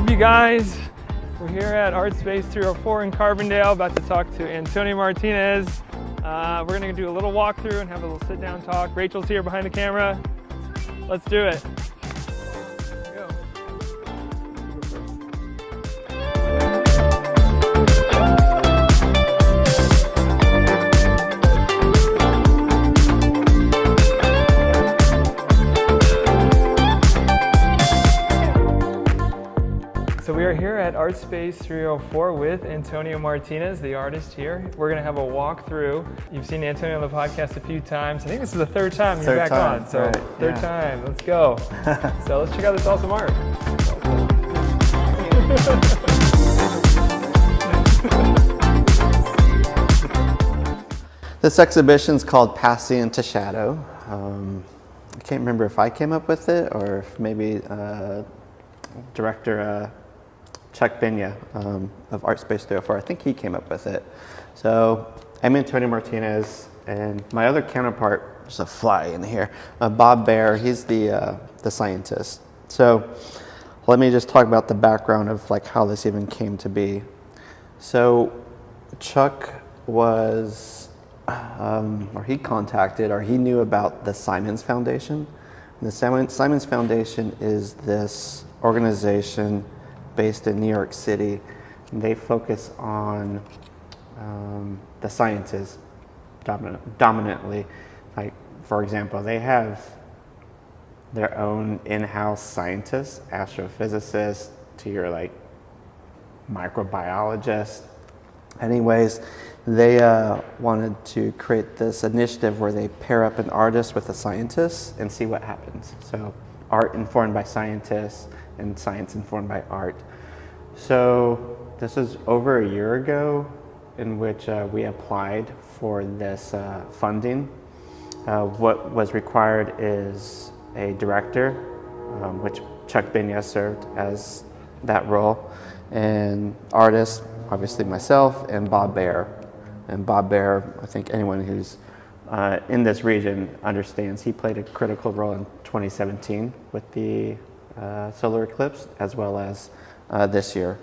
What's up, you guys? We're here at Art Space 304 in Carbondale, about to talk to Antonio Martinez. We're gonna do a little walkthrough and have a little sit-down talk. Rachel's here behind the camera. Let's do it. Go. So we are here at Art Space 304 with Antonio Martinez, the artist here. We're gonna have a walkthrough. You've seen Antonio on the podcast a few times. I think this is the third time you're back on. So right, third time, let's go. So let's check out this awesome art. This exhibition is called Passing into Shadow. I can't remember if I came up with it or if maybe director Chuck Benya of Art Space 304, I think he came up with it. So I'm Antonio Martinez, and my other counterpart, there's a fly in here, Bob Baer, he's the scientist. So let me just talk about the background of like how this even came to be. So Chuck was, or he contacted, or he knew about the Simons Foundation. And the Simons Foundation is this organization based in New York City. They focus on the sciences dominantly. Like, for example, they have their own in-house scientists, astrophysicists, to your like microbiologists. Anyways, they wanted to create this initiative where they pair up an artist with a scientist and see what happens. So art informed by scientists and science informed by art. So this is over a year ago in which we applied for this funding. What was required is a director, which Chuck Benya served as that role, and artists, obviously myself, and Bob Baer. And Bob Baer, I think anyone who's in this region understands, he played a critical role in 2017 with the solar eclipse, as well as this year.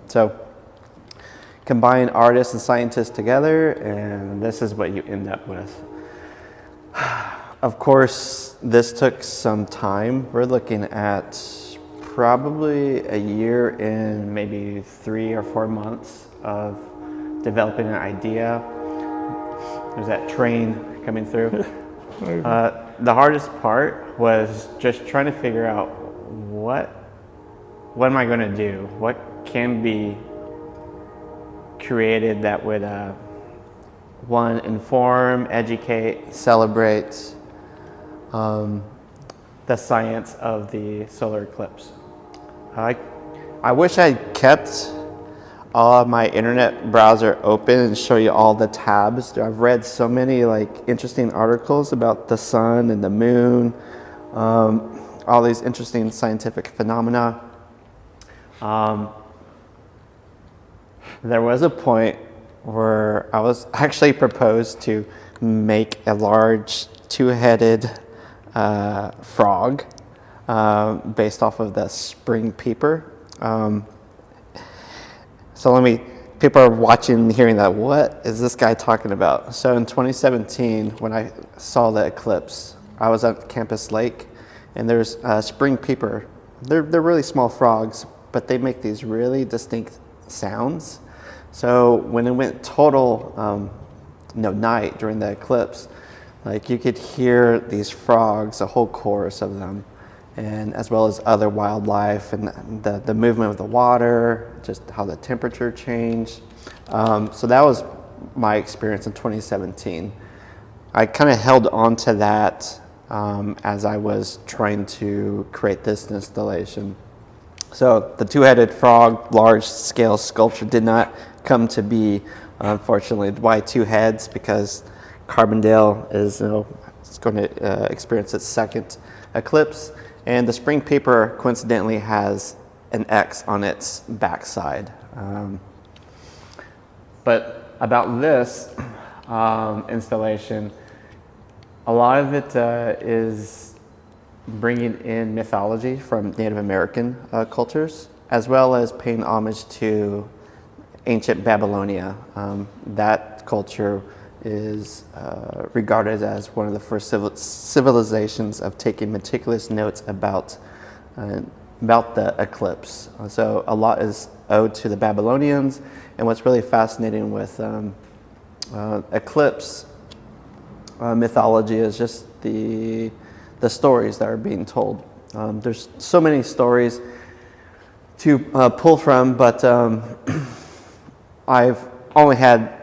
So combine artists and scientists together, and this is what you end up with. Of course, this took some time. We're looking at probably a year and maybe 3 or 4 months of developing an idea. There's that train coming through. The hardest part was just trying to figure out what am I going to do? What can be created that would one, inform, educate, celebrate the science of the solar eclipse. I wish I'd kept all of my internet browser open and show you all the tabs. I've read so many like interesting articles about the sun and the moon, all these interesting scientific phenomena. There was a point where I was actually proposed to make a large two-headed frog based off of the spring peeper. So people are watching and hearing that, what is this guy talking about? So in 2017, when I saw the eclipse, I was at Campus Lake, and there's spring peeper. They're really small frogs, but they make these really distinct sounds. So when it went total night during the eclipse, like you could hear these frogs, a whole chorus of them, and as well as other wildlife and the movement of the water, just how the temperature changed. So that was my experience in 2017. I kind of held on to that as I was trying to create this installation. So the two-headed frog, large-scale sculpture did not come to be, unfortunately. Why two heads? Because Carbondale is it's going to experience its second eclipse, and the spring peeper coincidentally has an X on its backside. But about this installation, a lot of it is bringing in mythology from Native American cultures. as well as paying homage to ancient Babylonia. That culture is regarded as one of the first civilizations of taking meticulous notes about the eclipse. So a lot is owed to the Babylonians, and what's really fascinating with eclipse mythology is just the stories that are being told. There's so many stories to pull from, but I've only had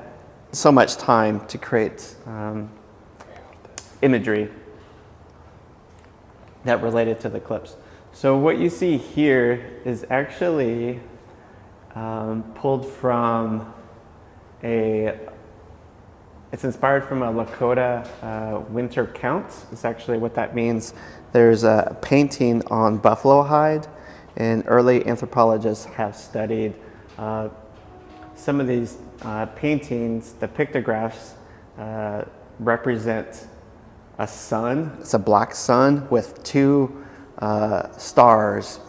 so much time to create imagery that related to the eclipse. So what you see here is actually pulled from it's inspired from a Lakota winter count. It's actually what that means. There's a painting on buffalo hide, and early anthropologists have studied some of these paintings. The pictographs represent a sun. It's a black sun with two stars.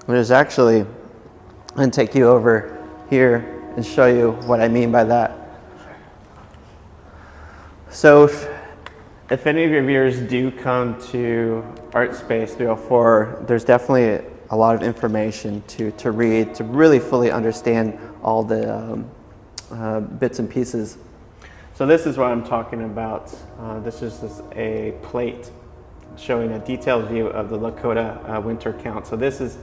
There's actually, I'm going to take you over here and show you what I mean by that. So if any of your viewers do come to ArtSpace 304, there's definitely a lot of information to read, to really fully understand all the bits and pieces. So this is what I'm talking about. This is a plate showing a detailed view of the Lakota winter count. So this.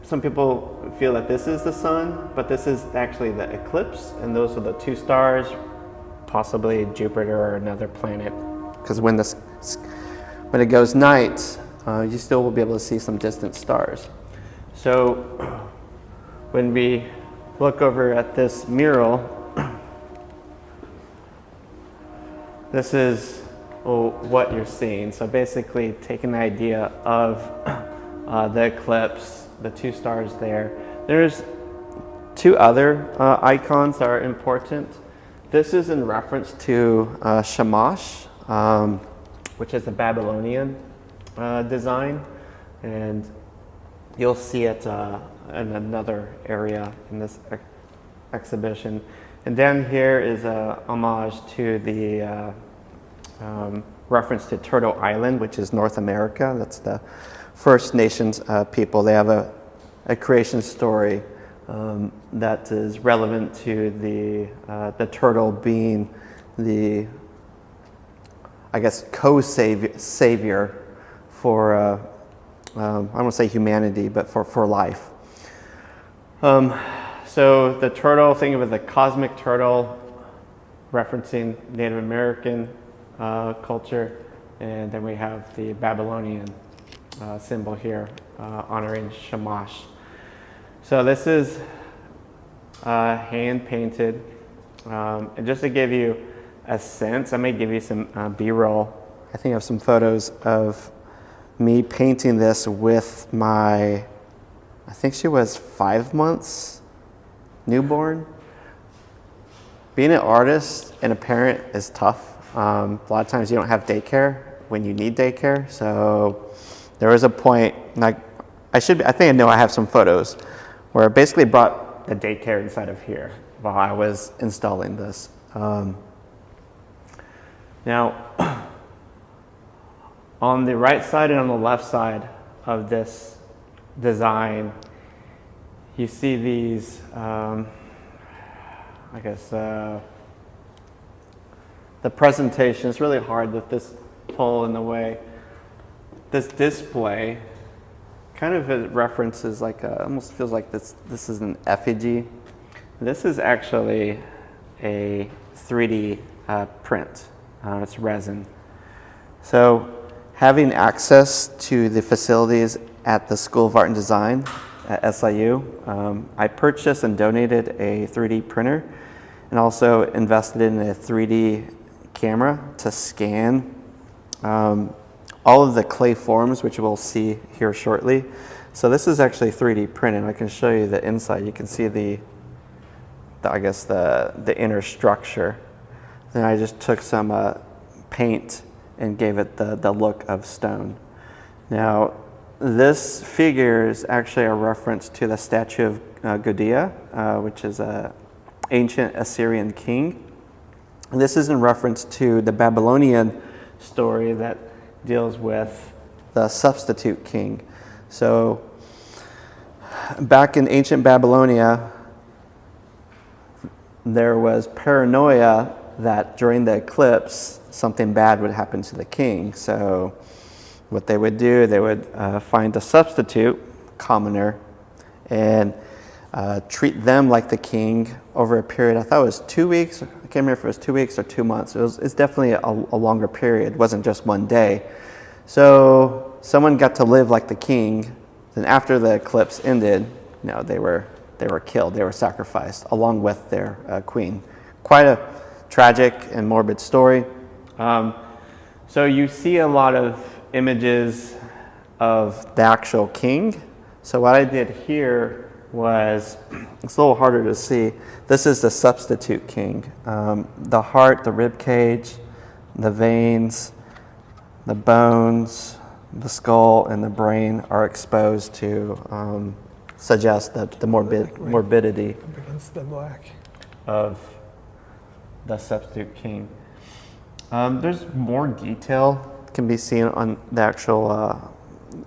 Some people feel that this is the sun, but this is actually the eclipse, and those are the two stars, possibly Jupiter or another planet. Because when it goes night, you still will be able to see some distant stars. So when we look over at this mural, this is what you're seeing. So basically taking the idea of the eclipse, the two stars there. There's two other icons that are important. This is in reference to Shamash, which is a Babylonian design, and you'll see it in another area in this exhibition. And down here is a homage to the reference to Turtle Island, which is North America. That's the First Nations people. They have a creation story that is relevant to the turtle being the, I guess, co-savior for, I don't want to say humanity, but for life. So the turtle, think of it as a cosmic turtle, referencing Native American culture, and then we have the Babylonian symbol here, honoring Shamash. So this is hand painted, and just to give you a sense, I may give you some B-roll. I think I have some photos of me painting this with my, I think she was 5 months newborn. Being an artist and a parent is tough. A lot of times you don't have daycare when you need daycare. So there was a point, like I think I know I have some photos where I basically brought the daycare inside of here while I was installing this. Now, on the right side and on the left side of this design, you see these, I guess, the presentation is really hard with this pole in the way. This display kind of it references like almost feels like this is an effigy. This is actually a 3D print. It's resin. So having access to the facilities at the School of Art and Design at SIU, I purchased and donated a 3D printer and also invested in a 3D camera to scan all of the clay forms, which we'll see here shortly. So this is actually 3D printed. I can show you the inside. You can see the inner structure. Then I just took some paint and gave it the look of stone. Now, this figure is actually a reference to the statue of Gudea, which is an ancient Assyrian king. And this is in reference to the Babylonian story that deals with the substitute king. So back in ancient Babylonia, there was paranoia that during the eclipse, something bad would happen to the king. So what they would do, they would find a substitute, commoner, and treat them like the king over a period, I thought it was 2 weeks. I can't remember if it was 2 weeks or 2 months. It's definitely a longer period. It wasn't just one day. So someone got to live like the king. Then after the eclipse ended, they were killed. They were sacrificed along with their queen. Quite a tragic and morbid story. So you see a lot of images of the actual king. So what I did here was, it's a little harder to see. This is the substitute king. The heart, the rib cage, the veins, the bones, the skull, and the brain are exposed to suggest that the morbidity up against the black of the substitute king. There's more detail can be seen on the actual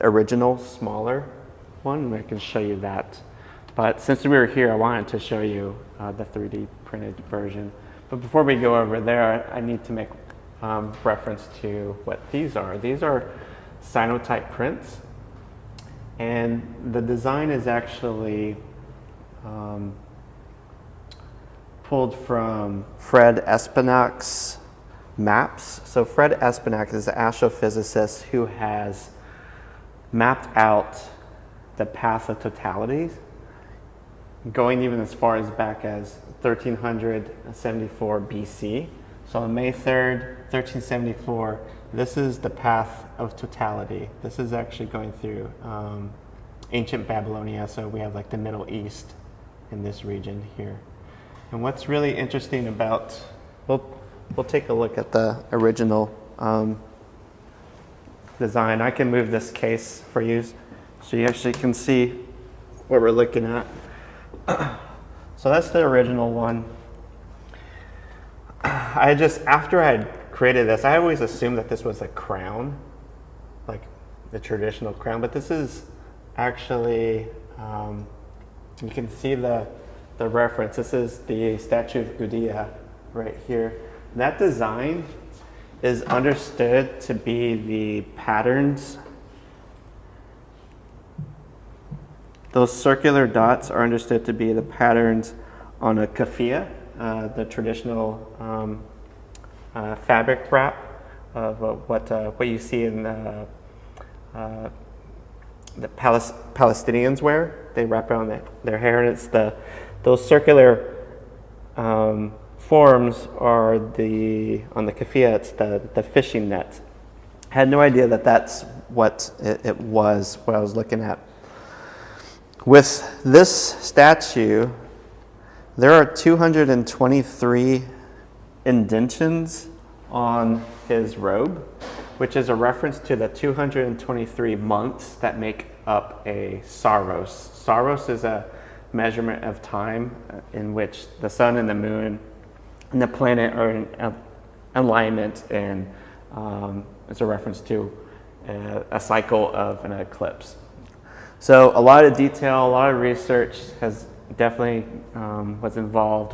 original smaller one. I can show you that. But since we were here, I wanted to show you the 3D printed version. But before we go over there, I need to make reference to what these are. These are cyanotype prints. And the design is actually pulled from Fred Espenak's maps. So Fred Espenak is an astrophysicist who has mapped out the path of totalities, going even as far as back as 1374 BC. So on May 3rd, 1374, this is the path of totality. This is actually going through ancient Babylonia, so we have like the Middle East in this region here. And what's really interesting about, we'll take a look at the original design. I can move this case for you so you actually can see what we're looking at. So that's the original one. After I had created this, I always assumed that this was a crown, like the traditional crown, but this is actually, you can see the reference. This is the statue of Gudea right here. That design is understood to be the patterns. Those circular dots are understood to be the patterns on a keffiyeh, the traditional fabric wrap of what you see in the Palestinians wear. They wrap around their hair, and it's those circular forms are on the keffiyeh. It's the fishing net. I had no idea that that's what it was. What I was looking at. With this statue, there are 223 indentions on his robe, which is a reference to the 223 months that make up a Saros. Saros is a measurement of time in which the sun and the moon and the planet are in alignment, and it's a reference to a cycle of an eclipse. So a lot of detail, a lot of research has definitely was involved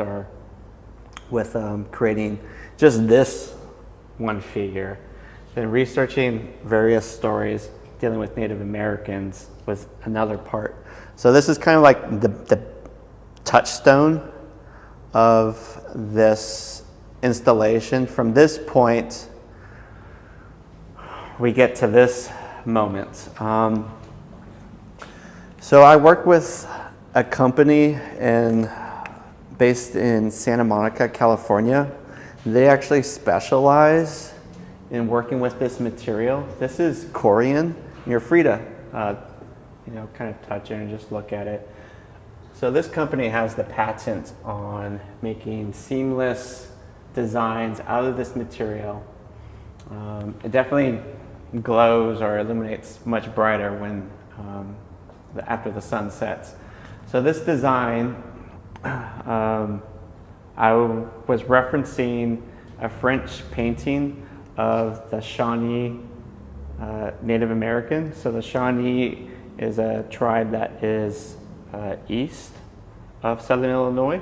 with creating just this one figure. Then researching various stories dealing with Native Americans was another part. So this is kind of like the touchstone of this installation. From this point, we get to this moment. So I work with a company based in Santa Monica, California. They actually specialize in working with this material. This is Corian. You're free to kind of touch it and just look at it. So this company has the patent on making seamless designs out of this material. It definitely glows or illuminates much brighter when after the sun sets. So this design, I was referencing a French painting of the Shawnee Native American. So the Shawnee is a tribe that is east of southern Illinois,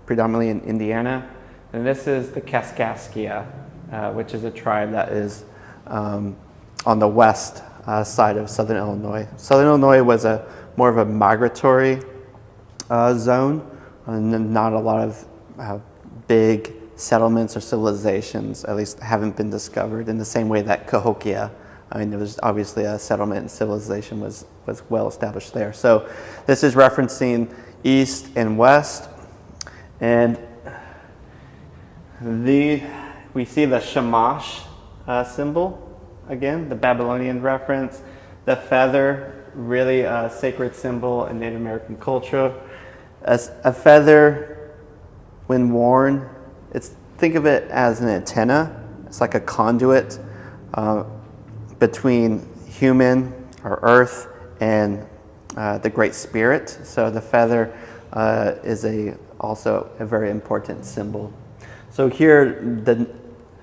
predominantly in Indiana. And this is the Kaskaskia, which is a tribe that is on the west side of southern Illinois. Southern Illinois was more of a migratory zone, and not a lot of big settlements or civilizations, at least haven't been discovered in the same way that Cahokia. I mean, there was obviously a settlement and civilization was well established there. So this is referencing east and west. And we see the Shamash symbol, again, the Babylonian reference. The feather, really a sacred symbol in Native American culture. A feather, when worn, think of it as an antenna. It's like a conduit between human or earth and the Great Spirit. So the feather is also a very important symbol. So here the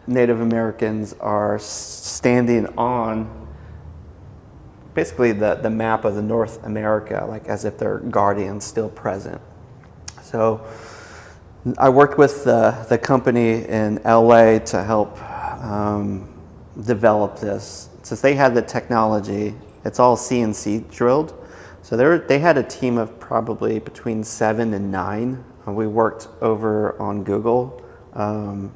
Native Americans are standing on basically the map of the North America, like as if they're guardians still present. So I worked with the company in LA to help develop this. Since they had the technology, it's all CNC drilled. So they had a team of probably between 7 and 9. We worked over on Google to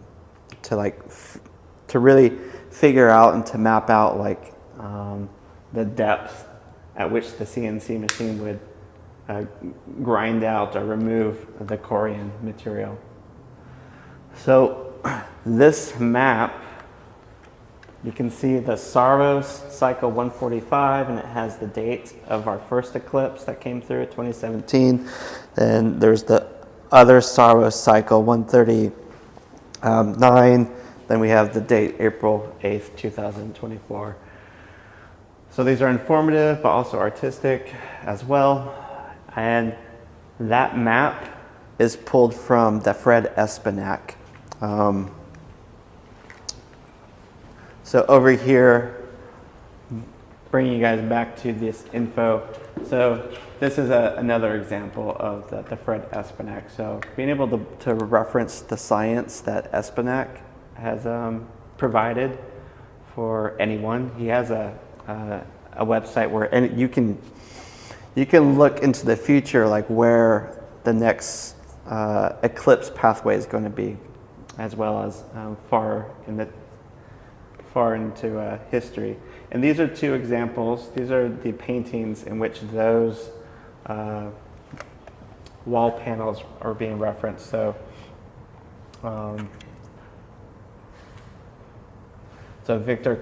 really figure out and to map out the depth at which the CNC machine would grind out or remove the corian material. So this map, you can see the Saros cycle 145, and it has the date of our first eclipse that came through 2017. Then there's the other Saros cycle 139. Then we have the date April 8th, 2024. So these are informative, but also artistic as well. And that map is pulled from the Fred Espenak. So over here, bringing you guys back to this info. So this is another example of the Fred Espenak. So being able to reference the science that Espenak has provided for anyone. He has a website where you can look into the future, like where the next eclipse pathway is going to be, as well as far into history. And these are two examples. These are the paintings in which those wall panels are being referenced. So, Victor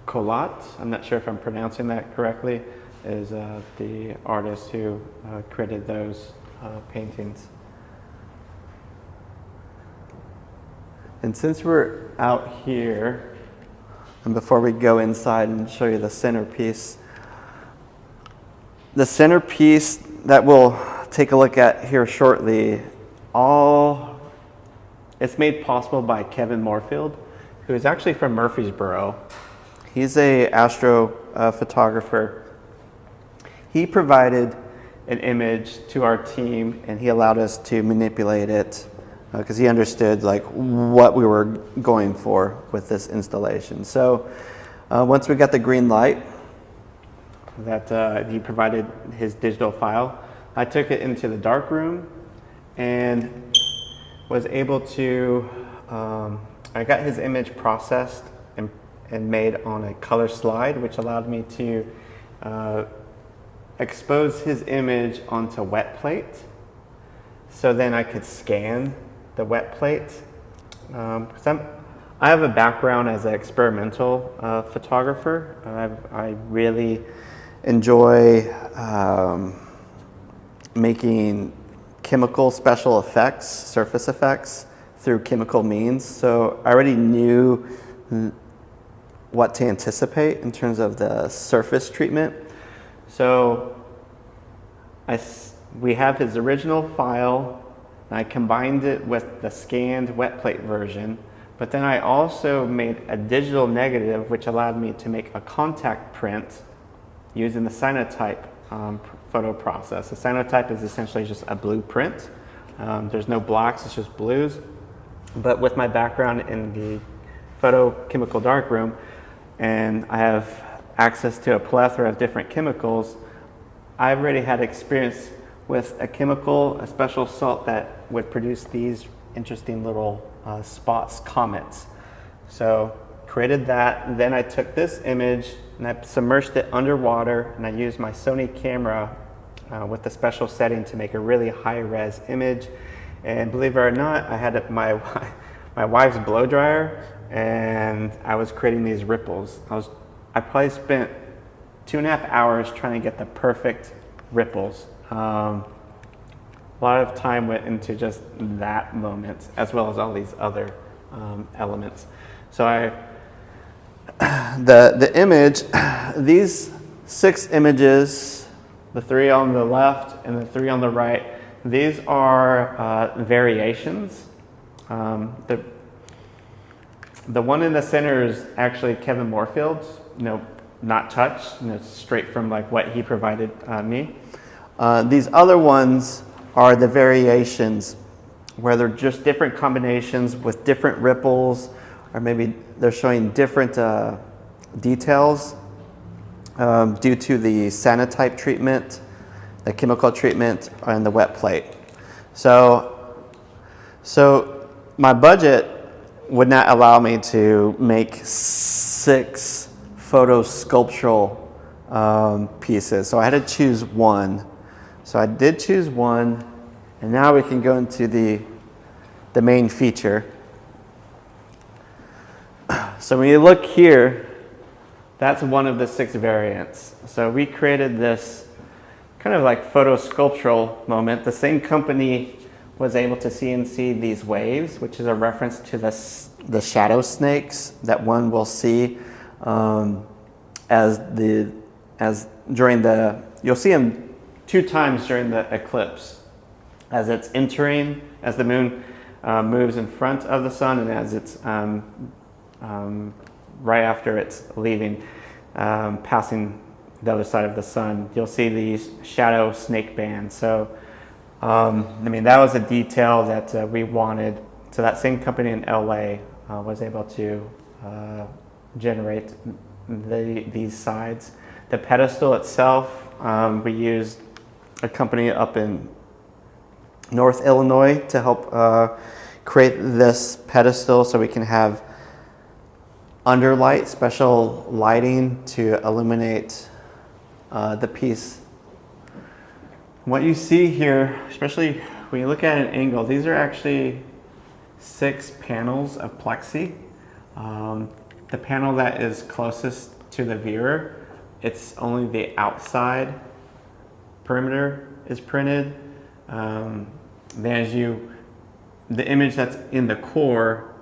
Collat, I'm not sure if I'm pronouncing that correctly, is the artist who created those paintings. And since we're out here, and before we go inside and show you the centerpiece that we'll take a look at here shortly, it's made possible by Kevin Moorfield, who is actually from Murfreesboro. He's an astrophotographer. He provided an image to our team, and he allowed us to manipulate it because he understood what we were going for with this installation. So once we got the green light that he provided his digital file, I took it into the darkroom and was able to, I got his image processed and made on a color slide, which allowed me to expose his image onto wet plate. So then I could scan the wet plate. I have a background as an experimental photographer. I really enjoy making chemical special effects, surface effects, through chemical means. So I already knew what to anticipate in terms of the surface treatment. So we have his original file, and I combined it with the scanned wet plate version, but then I also made a digital negative, which allowed me to make a contact print using the Cyanotype photo process. The Cyanotype is essentially just a blue print. There's no blacks, it's just blues. But with my background in the photochemical darkroom, and I have access to a plethora of different chemicals, I've already had experience with a chemical, a special salt that would produce these interesting little spots, comets. So created that, then I took this image and I submerged it underwater, and I used my Sony camera with a special setting to make a really high-res image. And believe it or not, I had my wife's blow dryer, and I was creating these ripples. I probably spent 2.5 hours trying to get the perfect ripples. A lot of time went into just that moment, as well as all these other elements. So the image, these 6 images, the 3 on the left and the 3 on the right, these are variations. The one in the center is actually Kevin Moorfield's, not touched, straight from like what he provided me. These other ones are the variations, where they're just different combinations with different ripples, or maybe they're showing different details due to the Cyanotype treatment, the chemical treatment, and the wet plate. So my budget would not allow me to make 6 photo sculptural pieces, so I had to choose one. So I did choose one, and now we can go into the main feature. So when you look here, that's one of the 6 variants. So we created this kind of like photo sculptural moment. The same company was able to CNC these waves, which is a reference to the shadow snakes that one will see you'll see them 2 times during the eclipse, as it's entering, as the moon moves in front of the sun, and as it's right after it's leaving, passing the other side of the sun, you'll see these shadow snake bands. So, that was a detail that we wanted. So that same company in LA was able to generate these sides. The pedestal itself, we used a company up in North Illinois to help create this pedestal, so we can have underlight, special lighting to illuminate the piece. What you see here, especially when you look at an angle, these are actually 6 panels of plexi. The panel that is closest to the viewer, it's only the outside perimeter is printed. Then the image that's in the core,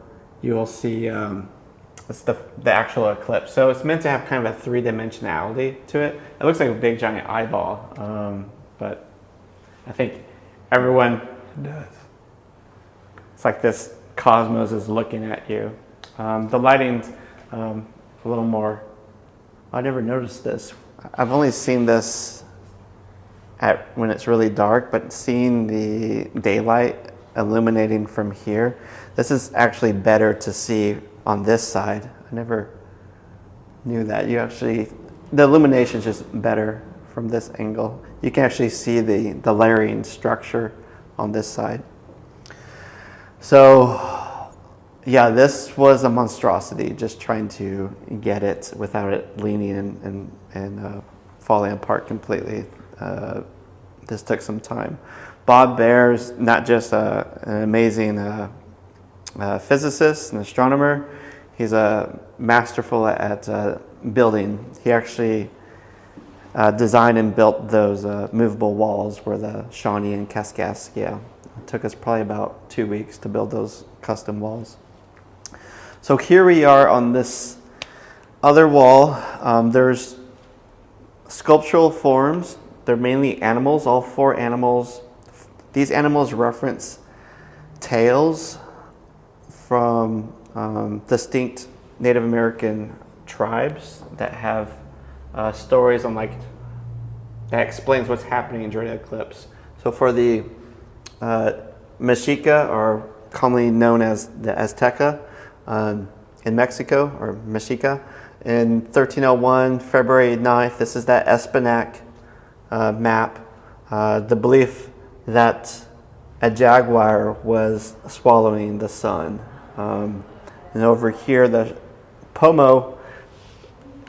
you'll see it's the actual eclipse. So it's meant to have kind of a 3-dimensionality to it. It looks like a big giant eyeball, but I think everyone, it does. It's like this cosmos is looking at you. The lighting's a little more, I never noticed this. I've only seen this when it's really dark, but seeing the daylight illuminating from here, this is actually better to see on this side. I never knew that. The illumination is just better from this angle. You can actually see the layering structure on this side. So yeah, this was a monstrosity, just trying to get it without it leaning and falling apart completely. This took some time. Bob Baer's not just an amazing physicist and astronomer, he's masterful at building. He actually designed and built those movable walls where the Shawnee and Kaskaskia. It took us probably about 2 weeks to build those custom walls. So here we are on this other wall, there's sculptural forms. They're mainly animals, all 4 animals. These animals reference tales from distinct Native American tribes that have stories on that explains what's happening during the eclipse. So for the Mexica, or commonly known as the Azteca, in Mexico, or Mexica, in 1301, February 9th, this is that Espinac map. The belief that a jaguar was swallowing the sun. And over here, the Pomo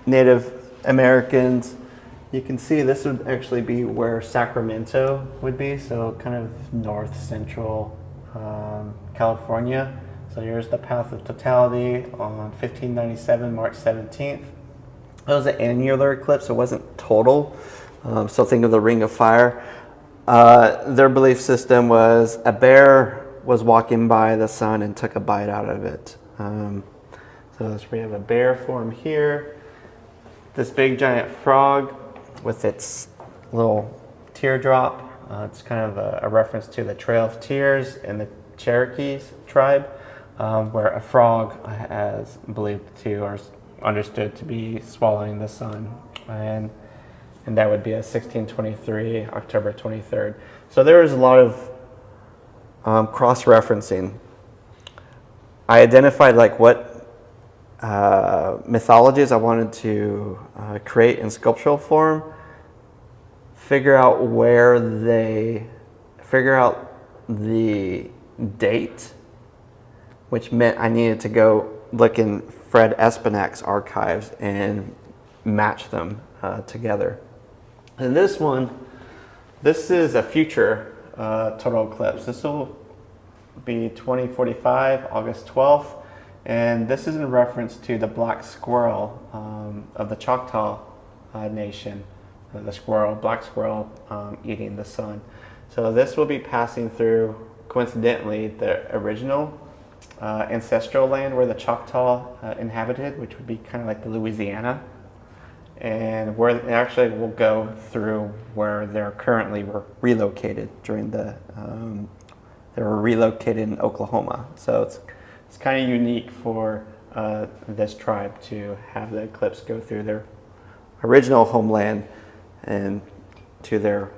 Native Americans, you can see this would actually be where Sacramento would be, so kind of north central California. So here's the path of totality on 1597, March 17th. It was an annular eclipse, it wasn't total. So think of the Ring of Fire. Their belief system was a bear was walking by the sun and took a bite out of it. So we have a bear form here. This big giant frog with its little teardrop. It's kind of a reference to the Trail of Tears in the Cherokees tribe, where a frog is believed to or understood to be swallowing the sun. And that would be a 1623, October 23rd. So there was a lot of cross-referencing. I identified what mythologies I wanted to create in sculptural form, figure out the date, which meant I needed to go look in Fred Espinac's archives and match them together. And this is a future total eclipse. This will be 2045, August 12th. And this is in reference to the black squirrel of the Choctaw Nation. Black squirrel eating the sun. So this will be passing through, coincidentally, the original ancestral land where the Choctaw inhabited, which would be kind of like the Louisiana. And where it actually will go through where they're currently relocated during they were relocated in Oklahoma. So it's kind of unique for this tribe to have the eclipse go through their original homeland and to their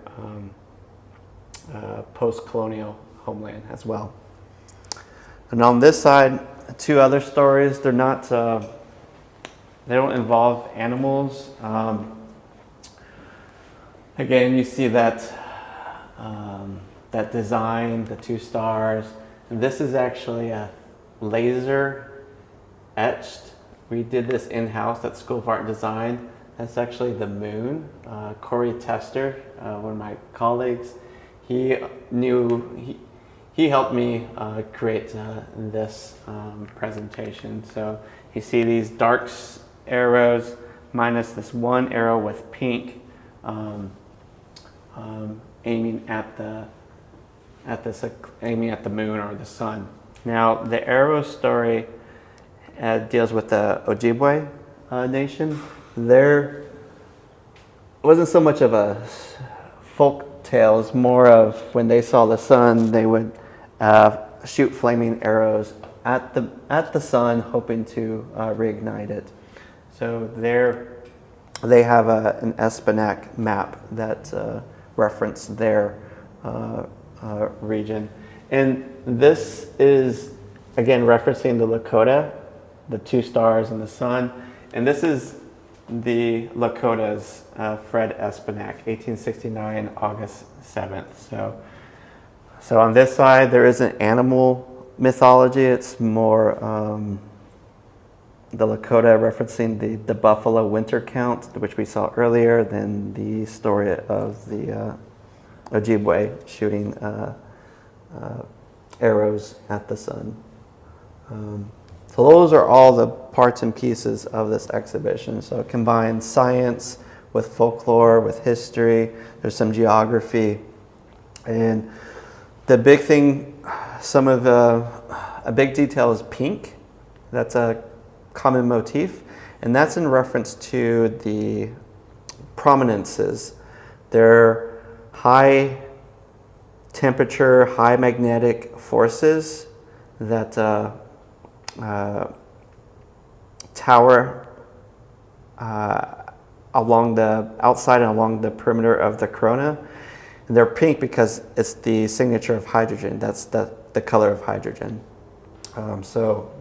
post-colonial homeland as well. And on this side, 2 other stories. They're not. They don't involve animals. Again, you see that design, the 2 stars. And this is actually a laser etched. We did this in-house at School of Art and Design. That's actually the moon. Corey Tester, one of my colleagues, he helped me create this presentation. So you see these dark arrows minus this 1 arrow with pink aiming at the moon or the sun. Now the arrow story deals with the Ojibwe nation. There wasn't so much of a folk tale, it's more of when they saw the sun, they would shoot flaming arrows at the sun, hoping to reignite it. So they have an Espinac map that referenced their region. And this is, again, referencing the Lakota, the 2 stars and the sun. And this is the Lakota's Fred Espinac, 1869, August 7th. So on this side, there isn't animal mythology. It's more the Lakota referencing the buffalo winter count, which we saw earlier, than the story of the Ojibwe shooting arrows at the sun. So those are all the parts and pieces of this exhibition. So it combines science with folklore, with history. There's some geography. And the big thing, a big detail is pink. That's a common motif. And that's in reference to the prominences. They're high temperature, high magnetic forces that tower along the outside and along the perimeter of the corona. And they're pink because it's the signature of hydrogen. That's the color of hydrogen. So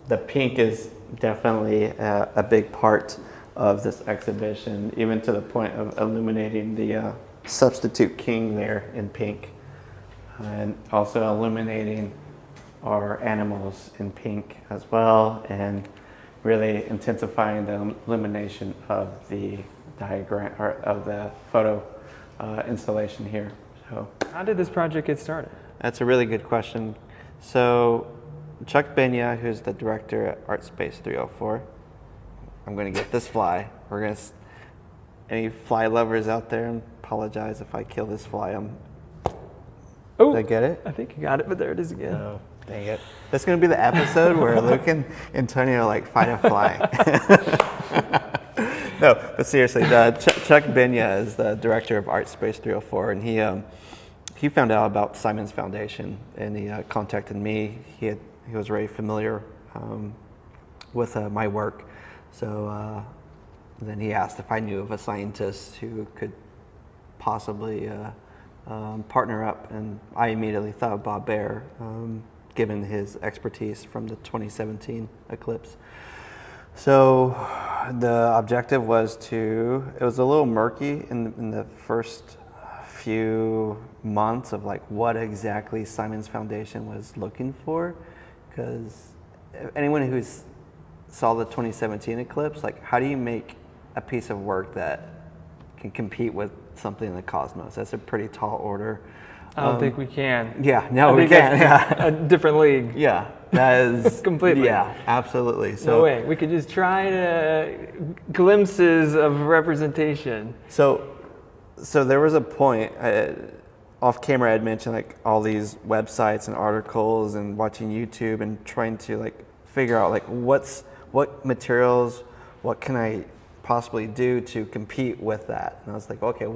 the pink is definitely a big part of this exhibition, even to the point of illuminating the substitute king there in pink, and also illuminating our animals in pink as well, and really intensifying the illumination of the diagram or of the photo installation here. So, how did this project get started? That's a really good question. So, Chuck Benya, who's the director at ArtSpace 304, I'm going to get this fly. Any fly lovers out there, apologize if I kill this fly. Did I get it? I think you got it, but there it is again. Oh, dang it. That's going to be the episode where Luke and Antonio fight a fly. No, but seriously, Chuck Benya is the director of ArtSpace 304, and he found out about Simons Foundation, and he contacted me. He was very familiar with my work, so then he asked if I knew of a scientist who could possibly partner up, and I immediately thought of Bob Baer, given his expertise from the 2017 eclipse. So the objective was it was a little murky in the first few months of what exactly Simons Foundation was looking for, because anyone who saw the 2017 eclipse, how do you make a piece of work that can compete with something in the cosmos? That's a pretty tall order. I don't think we can. Yeah, no, we can't. Yeah. A different league. Yeah, that is completely. Yeah, absolutely. So, no way. We could just try glimpses of representation. So there was a point off camera. I had mentioned all these websites and articles and watching YouTube and trying to figure out what materials, what can I possibly do to compete with that. And I was okay,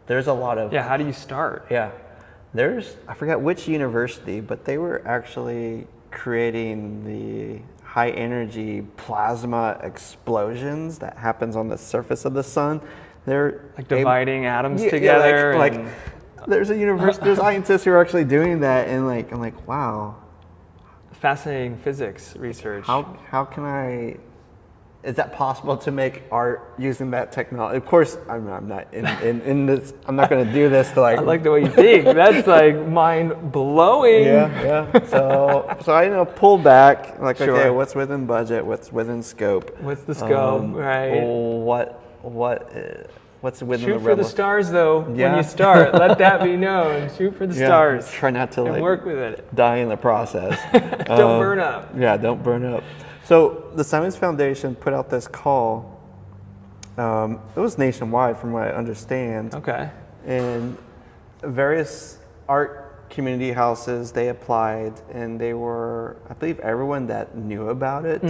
there's a lot of how do you start? Yeah. I forgot which university, but they were actually creating the high energy plasma explosions that happens on the surface of the sun. They're dividing atoms together. Yeah, there's a university, there's scientists who are actually doing that, and I'm wow. Fascinating physics research. How can is that possible to make art using that technology? Of course, I'm not in this. I'm not going to do this to I like the way you think. That's mind blowing. Yeah. So I pull back. Sure. Okay, what's within budget? What's within scope? What's the scope? Right. What's within Shoot the for the stars, though. Yeah. When you start, let that be known. Shoot for the stars. Try not to and work with it. Die in the process. Don't burn up. Yeah, don't burn up. So the Simons Foundation put out this call. It was nationwide, from what I understand. Okay. And various art community houses, they applied, and they were, I believe, everyone that knew about it,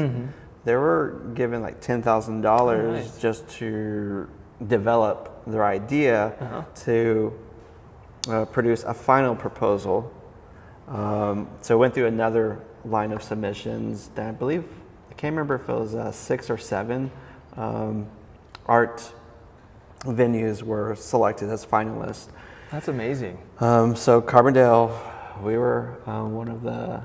they were given $10,000 just to develop their idea to produce a final proposal. So it went through another line of submissions that I can't remember if it was 6 or 7 art venues were selected as finalists. That's amazing. So Carbondale, we were one of the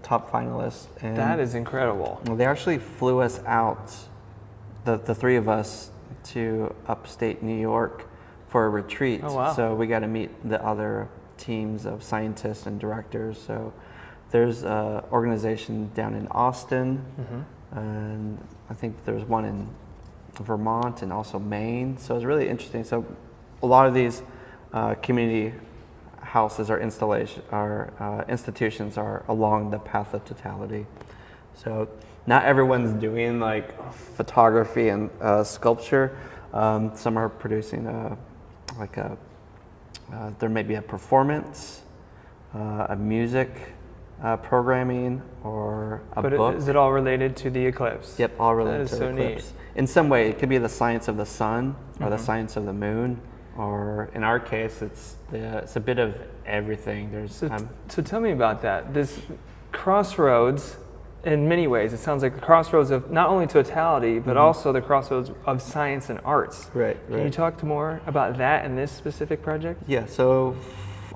top finalists. And that is incredible. they actually flew us out, the 3 of us, to upstate New York for a retreat. Oh, wow. So we got to meet the other teams of scientists and directors. So there's an organization down in Austin, and I think there's one in Vermont and also Maine. So it's really interesting. So a lot of these community houses or institutions are along the path of totality. So not everyone's doing photography and sculpture. Some are producing there may be a performance, a music programming or a But book. is it all related to the eclipse? Yep, all related to That is the so eclipse. In some way, it could be the science of the sun or the Mhm. science of the moon, or in our case, it's a bit of everything. There's So tell me about that. This crossroads, in many ways, it sounds like the crossroads of not only totality, but also the crossroads of science and arts. right. Can you talk more about that in this specific project? Yeah, so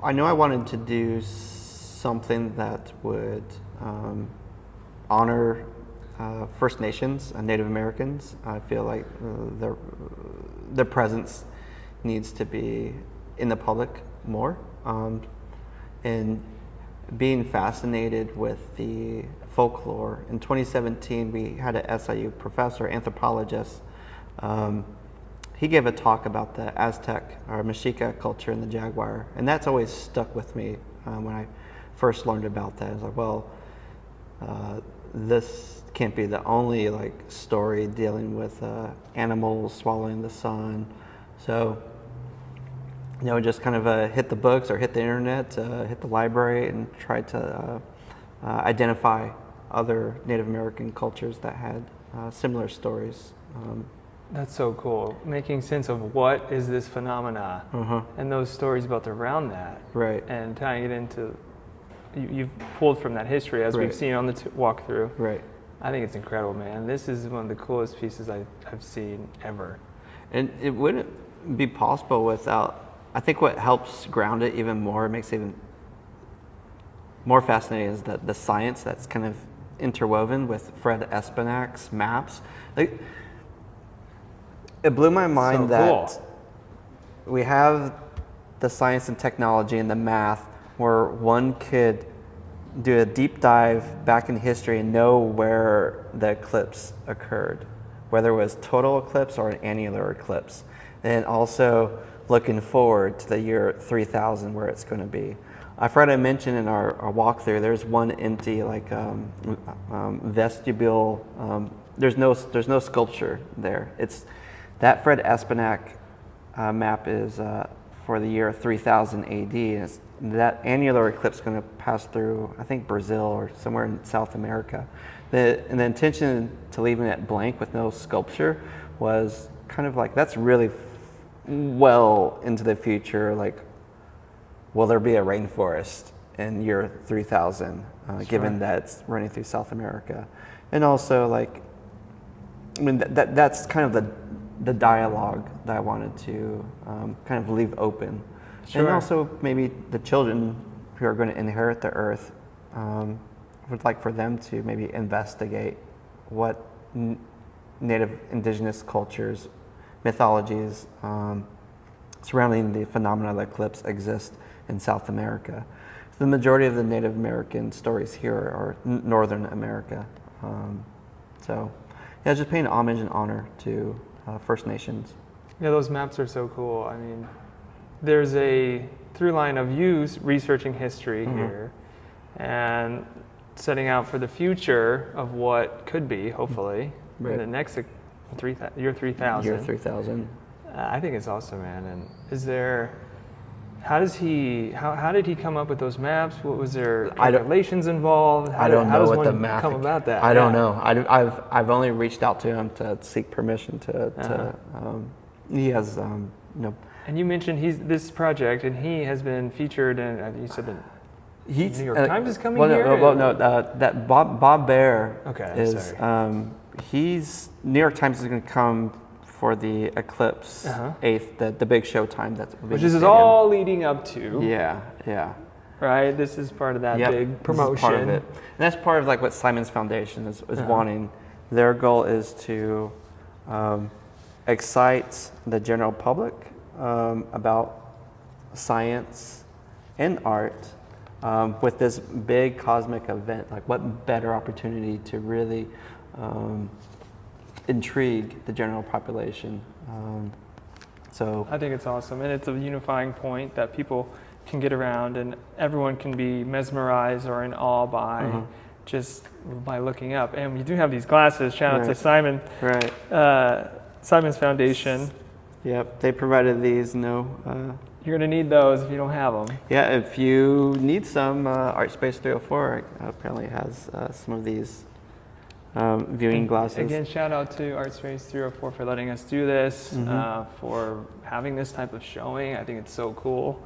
I know I wanted to do something that would honor First Nations and Native Americans. I feel like their presence needs to be in the public more. And being fascinated with the folklore. In 2017, we had an SIU professor, anthropologist. He gave a talk about the Aztec or Mexica culture in the jaguar, and that's always stuck with me when I first learned about that. I was like, well, this can't be the only like story dealing with animals swallowing the sun. So, just kind of hit the books or hit the internet, hit the library, and try to identify other Native American cultures that had similar stories. That's so cool. Making sense of what is this phenomena and those stories built around that. Right. And tying it into, you've pulled from that history as we've seen on the walkthrough. Right. I think it's incredible, man. This is one of the coolest pieces I've seen ever. And it wouldn't be possible without, I think what helps ground it even more, makes it even more fascinating, is the science that's kind of interwoven with Fred Espenak's maps. Like, it blew my mind So that cool. we have the science and technology and the math where one could do a deep dive back in history and know where the eclipse occurred, whether it was total eclipse or an annular eclipse, and also looking forward to the year 3000 where it's going to be. I forgot to mention in our walkthrough, there's one empty vestibule. There's no sculpture there. It's that Fred Espenak map is for the year 3000 AD. And that annular eclipse is going to pass through, I think, Brazil or somewhere in South America. And the intention to leaving it blank with no sculpture was kind of like, that's really well into the future. Like, will there be a rainforest in year 3000, given that it's running through South America? And also, like, I mean, that's kind of the dialogue that I wanted to kind of leave open. Sure. And also maybe the children who are going to inherit the earth, would like for them to maybe investigate what native indigenous cultures, mythologies surrounding the phenomena of the eclipse exist in South America. The majority of the Native American stories here are Northern America. So yeah, just paying homage and honor to First Nations. Yeah, those maps are so cool. I mean, there's a through line of you researching history here and setting out for the future of what could be, hopefully, in the next year 3000. Year 3000. I think it's awesome, man. And is there, how did he come up with those maps? What was there calculations involved? I don't know does what one the math come about that? I don't know. I've only reached out to him to seek permission to he has And you mentioned this project, and he has been featured in. You said the New York Times is coming here. That Bob Baer Okay, is. He's New York Times is going to come for the eclipse 8th, the big show time which is all leading up to. Yeah. Right. This is part of that big promotion. This is part of it. And that's part of like what Simon's Foundation is wanting. Their goal is to excite the general public about science and art with this big cosmic event. Like, what better opportunity to really intrigue the general population? So I think it's awesome, and it's a unifying point that people can get around, and everyone can be mesmerized or in awe by just by looking up. And we do have these glasses. Shout out to Simon. Right. Simon's Foundation. Yep, they provided these. No You're going to need those if you don't have them. Yeah, if you need some, ArtSpace 304 apparently has some of these viewing glasses. Again, shout out to ArtSpace 304 for letting us do this, for having this type of showing. I think it's so cool.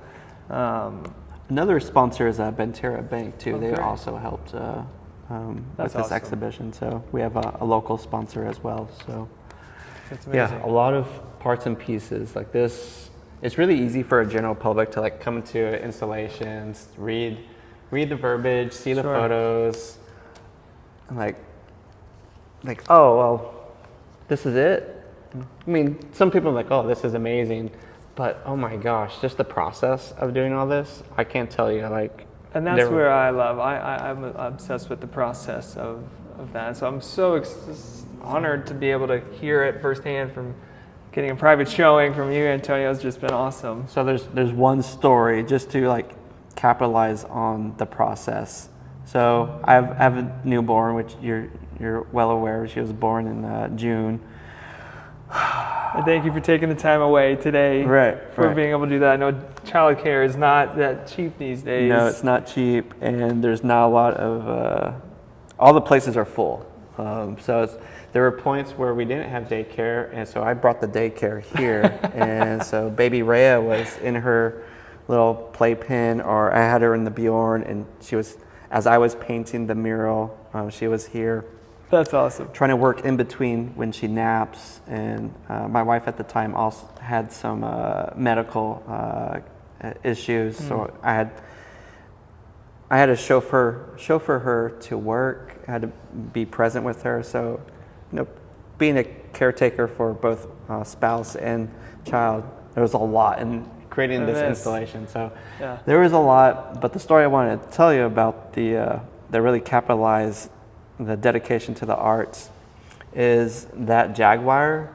Another sponsor is Bentera Bank too. They Okay. also helped with this awesome. exhibition. So we have a local sponsor as well. So It's amazing. yeah, a lot of parts and pieces like this. It's really easy for a general public to like come to installations, read the verbiage, see the Sure. photos, and like, oh well, this is it. I mean, some people are like, oh, this is amazing, but oh my gosh, just the process of doing all this, I can't tell you. Like, And that's where I love. I'm obsessed with the process of that. So I'm so honored to be able to hear it firsthand from getting a private showing from you, Antonio. Has just been awesome. So there's one story just to like capitalize on the process. So I have a newborn, which you're well aware. She was born in June. And thank you for taking the time away today for being able to do that. I know childcare is not that cheap these days. No, it's not cheap, and there's not a lot of. All the places are full. There were points where we didn't have daycare, and so I brought the daycare here. And so baby Rhea was in her little playpen, or I had her in the Bjorn, and she was, as I was painting the mural, she was here. That's awesome. Trying to work in between when she naps, and my wife at the time also had some medical issues, so I had to chauffeur her to work. I had to be present with her. So, being a caretaker for both spouse and child, there was a lot in creating this installation. So there was a lot. But the story I wanted to tell you about that really capitalized the dedication to the arts is that Jaguar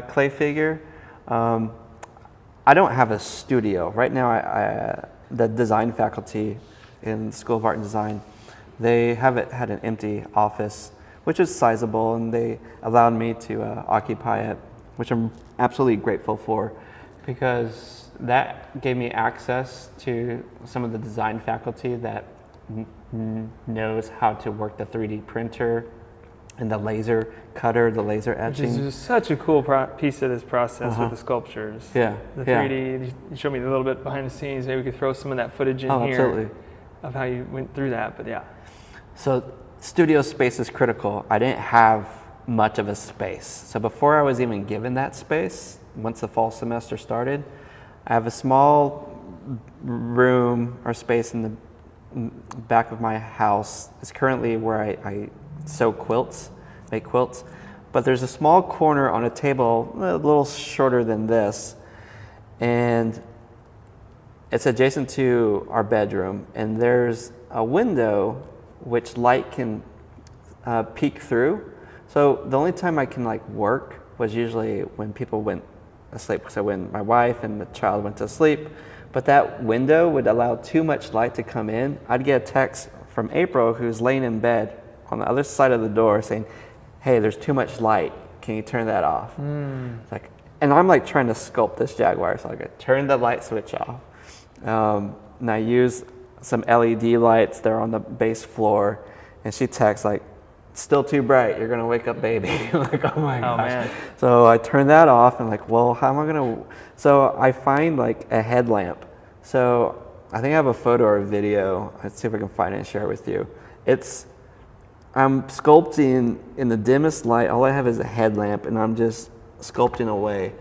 clay figure. I don't have a studio right now. The design faculty in School of Art and Design, they had an empty office, which is sizable, and they allowed me to occupy it, which I'm absolutely grateful for, because that gave me access to some of the design faculty that knows how to work the 3D printer and the laser cutter, the laser etching. Which is just such a cool piece of this process with the sculptures. Yeah. The 3D, you showed me a little bit behind the scenes. Maybe we could throw some of that footage in here. Absolutely. Of how you went through that, but yeah. So studio space is critical. I didn't have much of a space. So before I was even given that space, once the fall semester started, I have a small room or space in the back of my house. It's currently where I sew quilts, make quilts. But there's a small corner on a table, a little shorter than this, and it's adjacent to our bedroom, and there's a window which light can peek through. So the only time I can work was usually when people went asleep. So when my wife and the child went to sleep, but that window would allow too much light to come in. I'd get a text from April, who's laying in bed on the other side of the door, saying, "Hey, there's too much light. Can you turn that off?" It's and I'm trying to sculpt this Jaguar, so I could turn the light switch off. And I use some LED lights there on the base floor, and she texts "Still too bright. You're gonna wake up baby." I'm like, oh my gosh. Man. So I turn that off, and well, how am I gonna? So I find a headlamp. So I think I have a photo or a video. Let's see if I can find it and share it with you. I'm sculpting in the dimmest light. All I have is a headlamp, and I'm just sculpting away.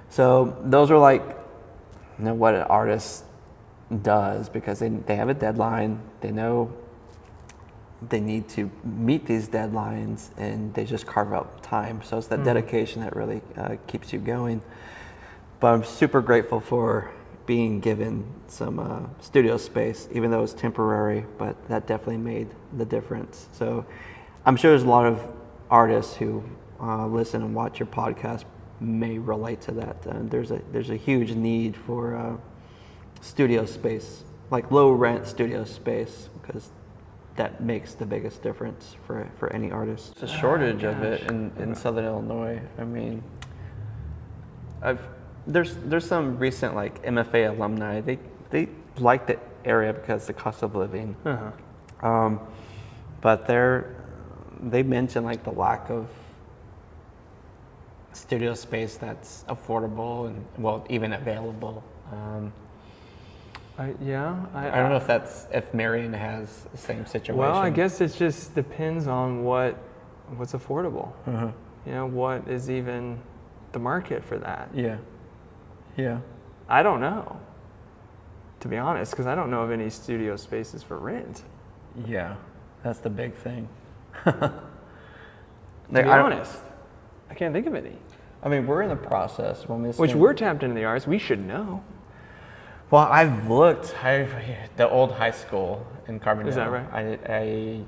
So those are what an artist does, because they have a deadline. They know they need to meet these deadlines, and they just carve out time. So it's that dedication that really keeps you going. But I'm super grateful for being given some studio space, even though it's temporary, but that definitely made the difference. So I'm sure there's a lot of artists who listen and watch your podcast may relate to that. There's a huge need for studio space, low rent studio space, because that makes the biggest difference for any artist. There's a shortage of it in Southern Illinois. I mean, there's some recent like MFA alumni. They like the area because the cost of living. But they mention like the lack of studio space that's affordable and well even available. I don't know if Marion has the same situation. Well, I guess it just depends on what's affordable. You know, what is even the market for that? Yeah. I don't know, to be honest, because I don't know of any studio spaces for rent. Yeah, that's the big thing. To be honest, I can't think of any. I mean, we're in the process. Which we're tapped into the arts. We should know. Well, I've looked. The old high school in Carbondale. Is that right?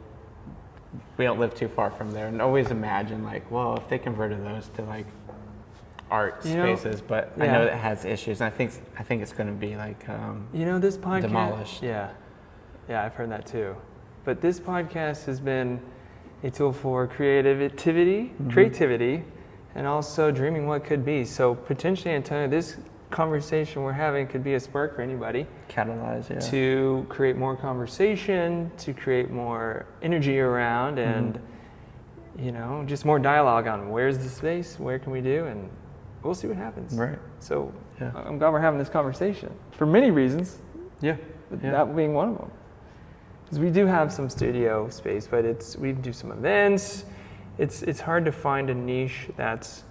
We don't live too far from there, and always imagine like, well, if they converted those to like art spaces, but I know it has issues. And I think it's going to be like this podcast demolished. Yeah, I've heard that too. But this podcast has been a tool for creativity, and also dreaming what could be. So potentially, Antonio, this conversation we're having could be a spark for anybody. Catalyze, yeah. To create more conversation, to create more energy around, and just more dialogue on where's the space, where can we do, and we'll see what happens. Right. So I'm glad we're having this conversation for many reasons. Yeah. That being one of them. Because we do have some studio space, but we do some events. It's hard to find a niche that's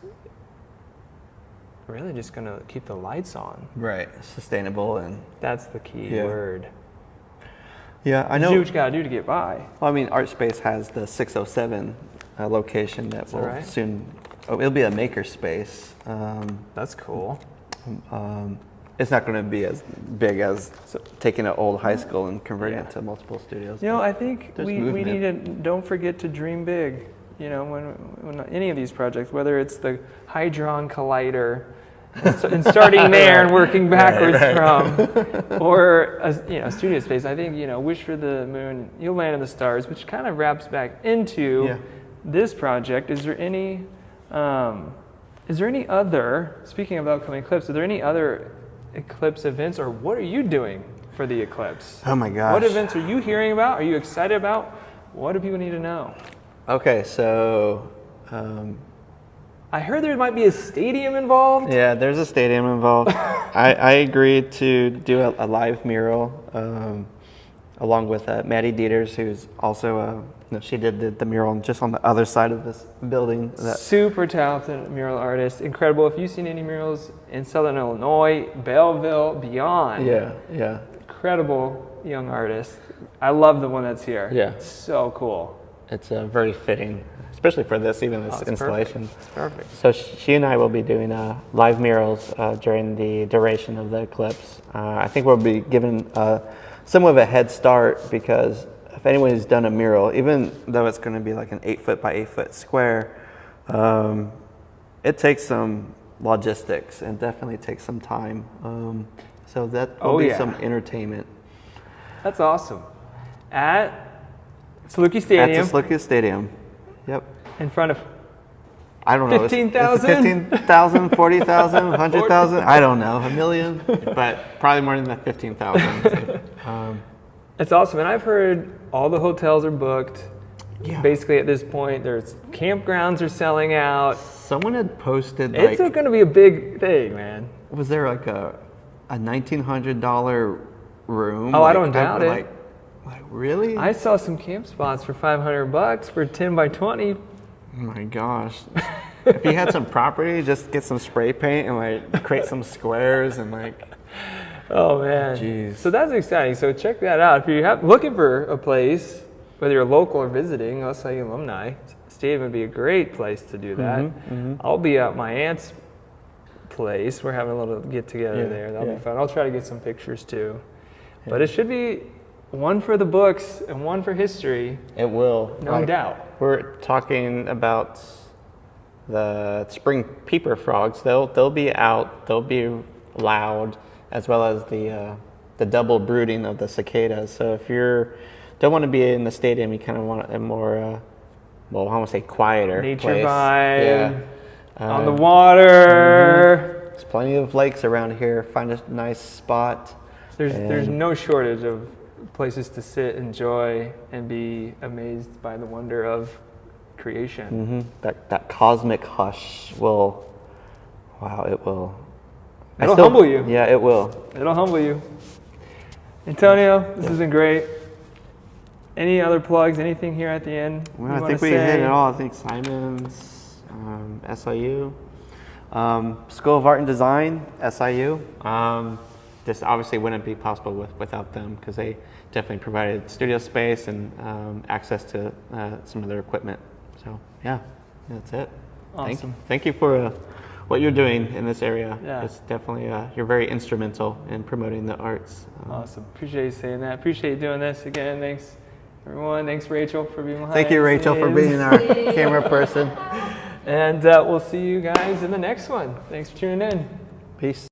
really just going to keep the lights on. Right. Sustainable and that's the key word. Yeah, I know. Do what you got to do to get by. Well, I mean, ArtSpace has the 607 location that will soon. Oh, it'll be a maker space. That's cool. It's not going to be as big as taking an old high school and converting it to multiple studios. I think we need to don't forget to dream big. When any of these projects, whether it's the Hydron Collider, and starting there and working backwards from, or a studio space. I think Wish for the Moon, You'll Land in the Stars, which kind of wraps back into this project. Is there any other? Speaking of upcoming eclipse, are there any other eclipse events, or what are you doing for the eclipse? Oh my gosh! What events are you hearing about? Are you excited about? What do people need to know? Okay, so I heard there might be a stadium involved. Yeah, there's a stadium involved. I agreed to do a live mural along with Maddie Dieters, who's also she did the mural just on the other side of this building. Super talented mural artist, incredible. If you've seen any murals in Southern Illinois, Belleville, beyond. Yeah. Incredible young artist. I love the one that's here. Yeah. So cool. It's very fitting, especially for this installation. It's perfect. So she and I will be doing live murals during the duration of the eclipse. I think we'll be given somewhat of a head start because if anyone's done a mural, even though it's going to be like an 8-foot by 8-foot square, it takes some logistics and definitely takes some time. So that will be some entertainment. That's awesome. At Saluki Stadium. At the Saluki Stadium. Yep. In front of I don't know. 15,000? 15,000, 40,000, 100,000? I don't know. A million? But probably more than that 15,000. It's awesome. And I've heard all the hotels are booked. Yeah. Basically at this point, there's campgrounds are selling out. Someone had posted it's going to be a big thing, man. Was there like a $1,900 room? Oh, I don't doubt it. Like really? I saw some camp spots for $500 for 10 by 20. Oh my gosh. If you had some property, just get some spray paint and like create some squares and like. Oh man. Jeez. So that's exciting. So check that out. If you're looking for a place, whether you're local or visiting, LSI Alumni Stadium would be a great place to do that. I'll be at my aunt's place. We're having a little get together there. That'll be fun. I'll try to get some pictures too. Yeah. But it should be one for the books and one for history. It will. No doubt. We're talking about the spring peeper frogs. They'll be out. They'll be loud, as well as the double brooding of the cicadas. So if you don't want to be in the stadium, you kind of want a more, I want to say quieter nature place. vibe. Yeah. On the water. There's plenty of lakes around here. Find a nice spot. There's no shortage of places to sit, enjoy, and be amazed by the wonder of creation. That cosmic hush will, wow, it will. It'll humble you. Yeah, it will. It'll humble you. Antonio, this has been great. Any other plugs? Anything here at the end? Well, I think we hit it all. I think Simon's, SIU, School of Art and Design, SIU. This obviously wouldn't be possible without them because they definitely provided studio space and access to some of their equipment. So yeah, that's it. Awesome. Thank you for what you're doing in this area. Yeah. It's definitely you're very instrumental in promoting the arts. Awesome. Appreciate you saying that. Appreciate you doing this again. Thanks, everyone. Thanks, Rachel, for being behind. Thank you, Rachel, for being our camera person. And we'll see you guys in the next one. Thanks for tuning in. Peace.